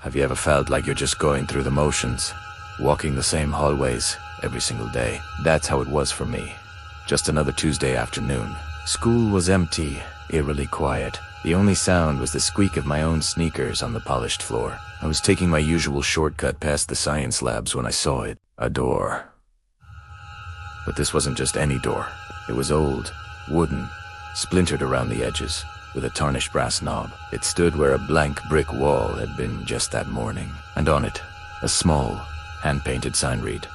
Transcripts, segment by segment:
Have you ever felt like you're just going through the motions, walking the same hallways every single day? That's how it was for me. Just another Tuesday afternoon. School was empty, eerily quiet. The only sound was the squeak of my own sneakers on the polished floor. I was taking my usual shortcut past the science labs when I saw it. A door. But this wasn't just any door. It was old, wooden, splintered around the edges, with a tarnished brass knob. It stood where a blank brick wall had been just that morning, and on it, a small, hand-painted sign read,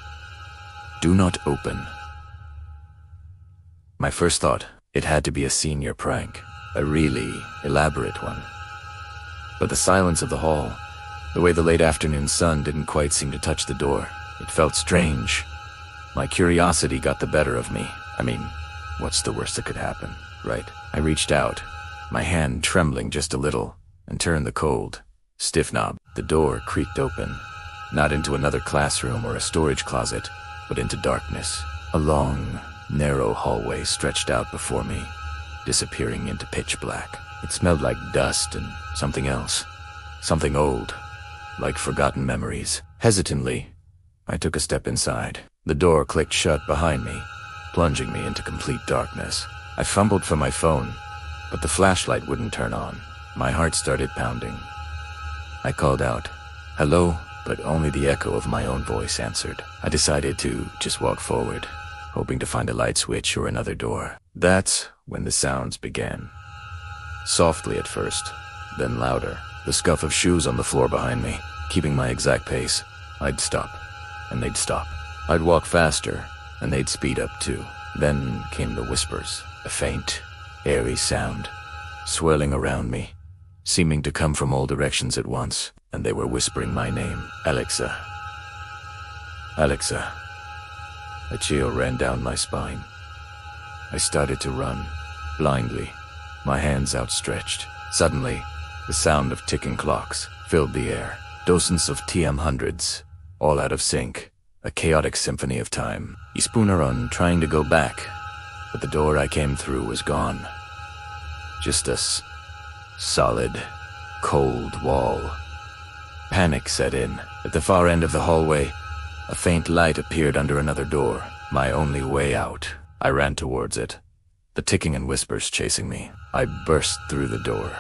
"Do not open." My first thought, it had to be a senior prank, a really elaborate one. But the silence of the hall, the way the late afternoon sun didn't quite seem to touch the door, it felt strange. My curiosity got the better of me. I mean, what's the worst that could happen, right? I reached out, my hand trembling just a little, and turned the cold, stiff knob. The door creaked open, not into another classroom or a storage closet, but into darkness. A long, narrow hallway stretched out before me, disappearing into pitch black. It smelled like dust and something else. Something old, like forgotten memories. Hesitantly, I took a step inside. The door clicked shut behind me, plunging me into complete darkness. I fumbled for my phone, but the flashlight wouldn't turn on. My heart started pounding. I called out, "Hello?" but only the echo of my own voice answered. I decided to just walk forward, hoping to find a light switch or another door. That's when the sounds began. Softly at first, then louder. The scuff of shoes on the floor behind me, keeping my exact pace. I'd stop, and they'd stop. I'd walk faster, and they'd speed up too. Then came the whispers, a faint, airy sound, swirling around me, seeming to come from all directions at once, and they were whispering my name. Alexa. Alexa. A chill ran down my spine. I started to run, blindly, my hands outstretched. Suddenly, the sound of ticking clocks filled the air. Dozens of TM hundreds, all out of sync, a chaotic symphony of time. I spun around, trying to go back, but the door I came through was gone. Just a solid, cold wall. Panic set in. At the far end of the hallway, a faint light appeared under another door, my only way out. I ran towards it, the ticking and whispers chasing me. I burst through the door,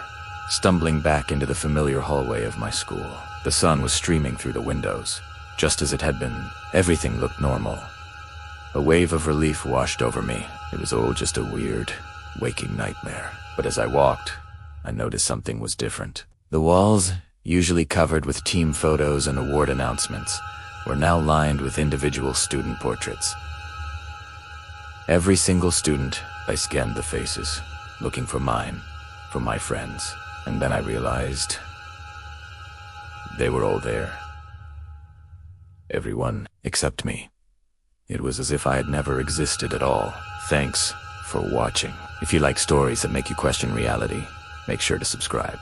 stumbling back into the familiar hallway of my school. The sun was streaming through the windows, just as it had been. Everything looked normal. A wave of relief washed over me. It was all just a weird, waking nightmare. But as I walked, I noticed something was different. The walls, usually covered with team photos and award announcements, were now lined with individual student portraits. Every single student, I scanned the faces, looking for mine, for my friends. And then I realized they were all there. Everyone except me. It was as if I had never existed at all. Thanks for watching. If you like stories that make you question reality, make sure to subscribe.